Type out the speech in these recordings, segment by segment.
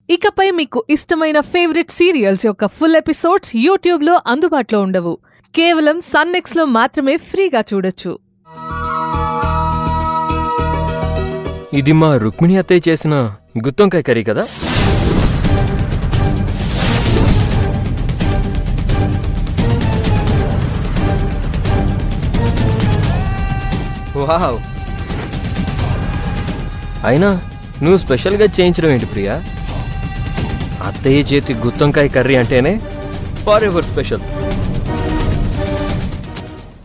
ఇకపై మీకు ఇష్టమైన ఫేవరెట్ సీరియల్స్ యొక్క ఫుల్ ఎపిసోడ్స్ యూట్యూబ్లో అందుబాటులో ఉండవు. కేవలం సన్నెక్స్లో మాత్రమే ఫ్రీగా చూడొచ్చు. ఇది మా రుక్మిణి అత్తయ్య చేసిన గుత్తొంకాయ కర్రీ కదా? వావ్! అయినా నువ్వు స్పెషల్గా చేయించడం ఏంటి ప్రియా? అత్తయ్య చేతి గుత్తొంకాయ కర్రీ అంటేనే ఫర్ ఎవర్ స్పెషల్.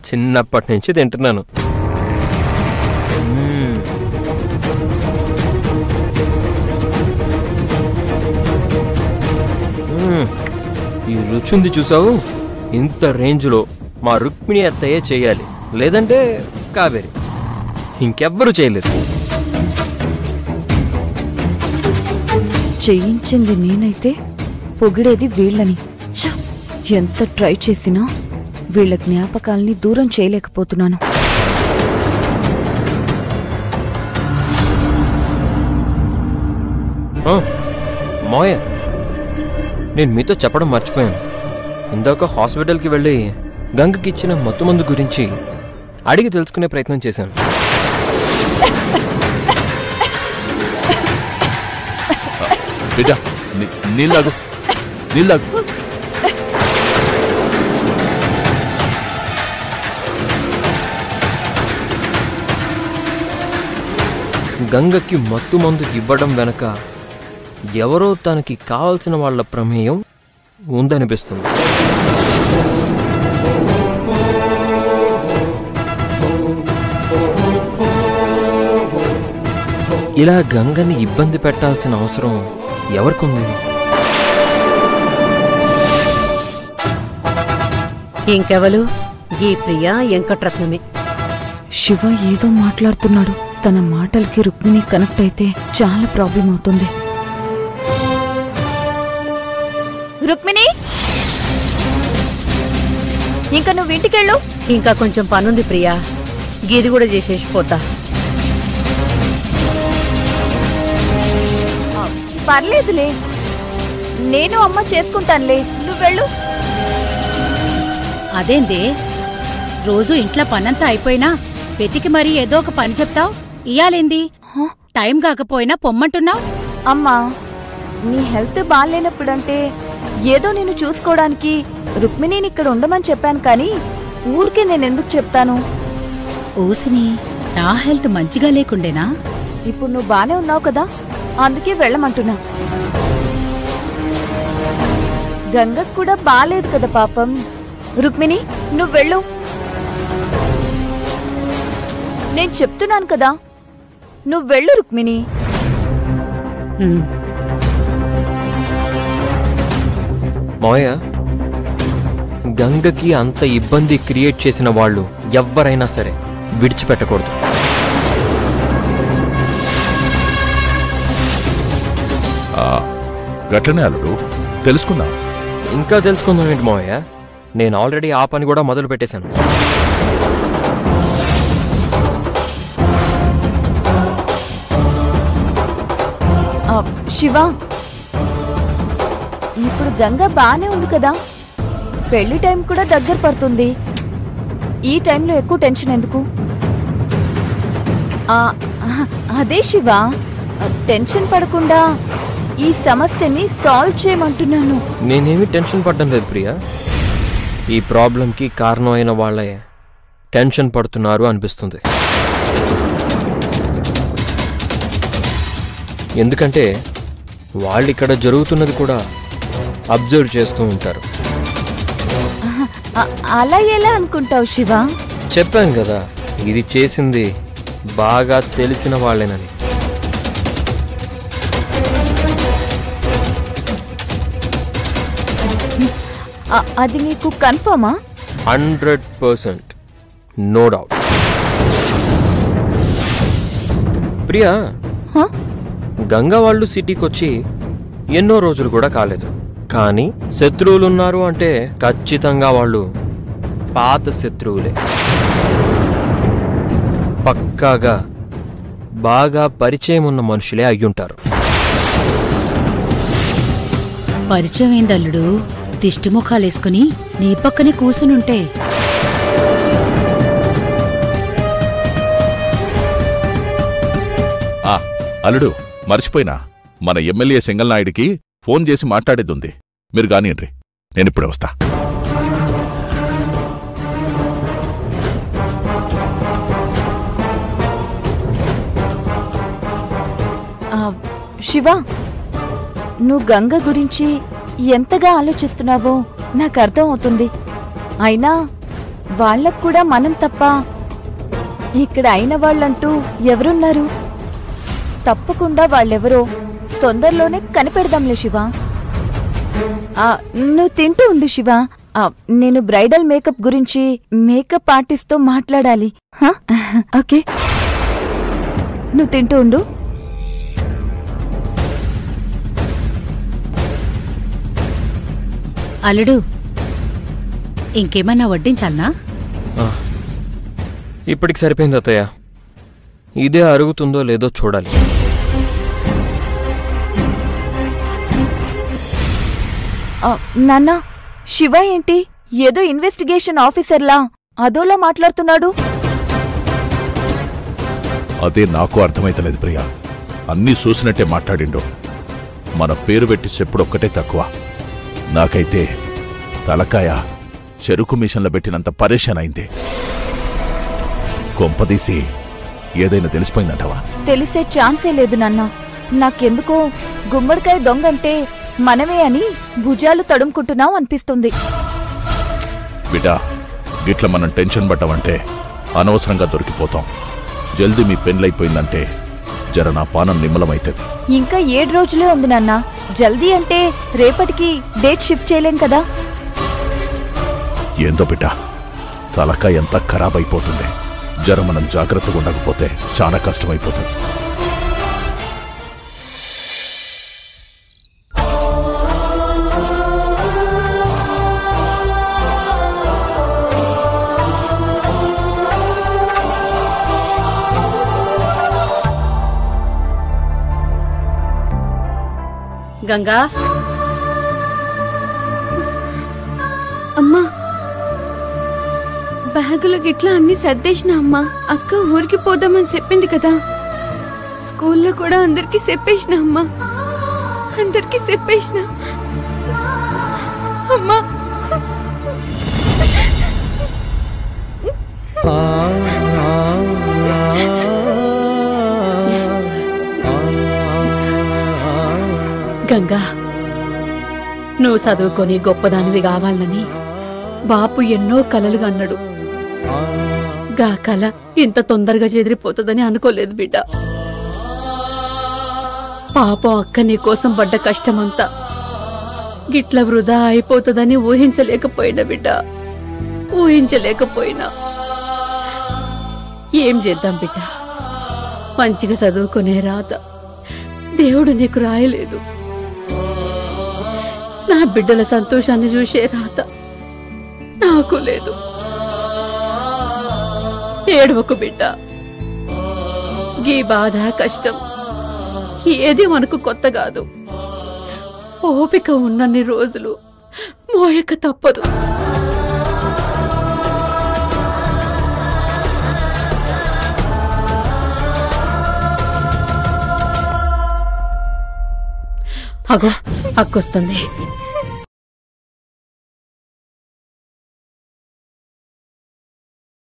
చిన్నప్పటి నుంచి తింటున్నాను. ఈ రుచి ఉంది చూసావు? ఇంత రేంజ్లో మా రుక్మిణి అత్తయ్య చేయాలి, లేదంటే కావేరి, ఇంకెవ్వరూ చేయలేరు. చేయించింది నేనైతే పొగిడేది వీళ్ళని. ఎంత ట్రై చేసినా వీళ్ళ జ్ఞాపకాల్ని దూరం చేయలేకపోతున్నాను. మోయ, నేను మీతో చెప్పడం మర్చిపోయాను. ఇందాక హాస్పిటల్కి వెళ్ళి గంగకి ఇచ్చిన మత్తుమందు గురించి అడిగి తెలుసుకునే ప్రయత్నం చేశాను. నీళ్ళాగు. గంగకి మత్తు మందు ఇవ్వడం వెనక ఎవరో తనకి కావలసిన వాళ్ల ప్రమేయం ఉందనిపిస్తుంది. ఇలా గంగని ఇబ్బంది పెట్టాల్సిన అవసరం ఎవరికుంది? ఇంకెవలు? ఈ ప్రియా వెంకట్రత్నమే. శివ ఏదో మాట్లాడుతున్నాడు. తన మాటలకి రుక్మిణి కనెక్ట్ అయితే చాలా ప్రాబ్లం అవుతుంది. రుక్మిణి, ఇంకా నువ్వు ఇంటికెళ్ళు. ఇంకా కొంచెం పనుంది ప్రియా, గీది కూడా చేసేసిపోతా. పర్లేదులే, నేను అమ్మ చేసుకుంటానులే, నువ్వెళ్ళు. అదేందే రోజు ఇంట్లో పనంతా అయిపోయినా వెతికి మరీ ఏదో ఒక పని చెప్తావు? ఇయ్యాలేంది? టైం కాకపోయినా పొమ్మంటున్నావు? అమ్మా, నీ హెల్త్ బాగాలేనప్పుడంటే ఏదో నేను చూసుకోవడానికి రుక్మిణిని ఇక్కడ ఉండమని చెప్పాను, కానీ ఊరికే నేనెందుకు చెప్తాను? ఓసిని, నా హెల్త్ మంచిగా లేకుండేనా? ఇప్పుడు నువ్వు బానే ఉన్నావు కదా, అందుకే వెళ్ళమంటున్నా. గంగకు కూడా బాలేదు కదా పాపం. రుక్మిణి, నువ్వెళ్ళు. నేను చెప్తున్నాను కదా, నువ్వెళ్ళు రుక్మిణి. మోయ, గంగకి అంత ఇబ్బంది క్రియేట్ చేసిన వాళ్ళు ఎవ్వరైనా సరే విడిచిపెట్టకూడదు. గట్లనే అల్లుడు, తెలుసుకుందాం. ఇంకా తెలుసుకుందాం ఏంటి మోయ? నేను ఆల్రెడీ ఆ పని కూడా మొదలు పెట్టేశాను. శివ, ఇప్పుడు గంగ బానే ఉంది కదా, పెళ్లి టైం కూడా దగ్గర పడుతుంది. ఈ టైంలో ఎక్కువ టెన్షన్ ఎందుకు? అదే శివ, టెన్షన్ పడకుండా ఈ సమస్యని సాల్వ్ చేయమంటున్నాను. నేనేమి టెన్షన్ పడ్డం లేదు ప్రియా. ఈ ప్రాబ్లంకి కారణం అయిన వాళ్ళే టెన్షన్ పడుతున్నారు అనిపిస్తుంది. ఎందుకంటే వాళ్ళు ఇక్కడ జరుగుతున్నది కూడా అబ్జర్వ్ చేస్తూ ఉంటారు. అలా ఎలా అనుకుంటావు శివ? చెప్పాను కదా, ఇది చేసింది బాగా తెలిసిన వాళ్ళేనని. అది నీకు కన్ఫర్మా? 100%, నో డౌట్. ప్రియా, గంగా వాళ్ళు సిటీకి వచ్చి ఎన్నో రోజులు కూడా కాలేదు, కానీ శత్రువులున్నారు అంటే ఖచ్చితంగా వాళ్ళు పాత శత్రువులే. పక్కాగా బాగా పరిచయం ఉన్న మనుషులే అయ్యుంటారు. పరిచయం ఏందల్లుడు? దిష్టిముఖాలేసుకుని నీ పక్కనే కూసునుంటే అల్లుడు మర్చిపోయినా, మన ఎమ్మెల్యే సింగల్నాయుడికి ఫోన్ చేసి మాట్లాడేదుంది. మీరు కానివ్వండి, నేనిప్పుడే వస్తా. శివ, నువ్వు గంగ గురించి ఎంతగా ఆలోచిస్తున్నావో నాకు అర్థం అవుతుంది. అయినా వాళ్ళకు కూడా మనం తప్ప ఇక్కడ అయిన వాళ్ళంటూ ఎవరున్నారు? తప్పకుండా వాళ్ళెవరో తొందరలోనే కనిపెడదాంలే శివ. నువ్వు తింటూ ఉండు శివ. నేను బ్రైడల్ మేకప్ గురించి మేకప్ ఆర్టిస్ట్తో మాట్లాడాలి. ఓకే, నువ్వు తింటూ ఉండు. అల్లుడు, ఇంకేమన్నా వడ్డించాలనా? ఇప్పటికి సరిపోయింది అత్తయ్య. ఇదే అరుగుతుందో లేదో చూడాలి. నాన్న, శివ ఏంటి ఏదో ఇన్వెస్టిగేషన్ ఆఫీసర్లా అదోలా మాట్లాడుతున్నాడు? అదే నాకు అర్థమైతలేదు ప్రియా. అన్నీ చూసినట్టే మాట్లాడిండు. మన పేరు పెట్టి చెప్పుడొక్కటే తక్కువ. నాకైతే తలకాయ చెరుకు మిషన్లో పెట్టినంత పరేషాన్ అయింది. కొంపదీసి ఏదైనా తెలిసిపోయిందంటావా? తెలిసే ఛాన్సే లేదు నాన్న. నాకెందుకో గుమ్మడికాయ దొంగంటే మనమే అని భుజాలు తడుముకుంటున్నాం అనిపిస్తుంది. బిడ్డా, గిట్ల మనం టెన్షన్ పడ్డామంటే అనవసరంగా దొరికిపోతాం. జల్దీ మీ పెళ్ళైపోయిందంటే జర నా పానం నిమ్మలమైతుంది. ఇంకా 7 రోజులే ఉంది నాన్న. జల్దీ అంటే రేపటికి డేట్ షిఫ్ట్ చేయలేం కదా. ఏందో బిడ్డా, తలకాయ ఎంత ఖరాబ్ అయిపోతుంది. జర మనం జాగ్రత్తగా ఉండకపోతే చాలా కష్టమైపోతుంది. గంగా, అమ్మా, బ్యాగులో గిట్లా అన్ని సర్దేసిన అమ్మా. అక్క ఊరికి పోదామని చెప్పింది కదా. స్కూల్లో కూడా అందరికి చెప్పేసిన అమ్మా. అందరికి చెప్పేసిన అమ్మా. గంగా, నువ్వు చదువుకొని గొప్పదానివి కావాలని బాపు ఎన్నో కలలుగా అన్నాడు. గా కల ఇంత తొందరగా చెదిరిపోతుందని అనుకోలేదు బిడ్డ. పాపం అక్క నీ కోసం పడ్డ కష్టమంతా గిట్ల వృధా అయిపోతుందని ఊహించలేకపోయినా బిడ్డ, ఊహించలేకపోయినా. ఏం చేద్దాం బిడ్డ, మంచిగా చదువుకునే రాత దేవుడు నీకు రాయలేదు. నా బిడ్డల సంతోషాన్ని చూసే రాత నాకు లేదు. ఏడవకు బిడ్డ. ఈ బాధ కష్టం ఏది మనకు కొత్త కాదు. ఓపిక ఉన్నన్ని రోజులు మోయక తప్పదు. అగో అక్కొస్తుంది.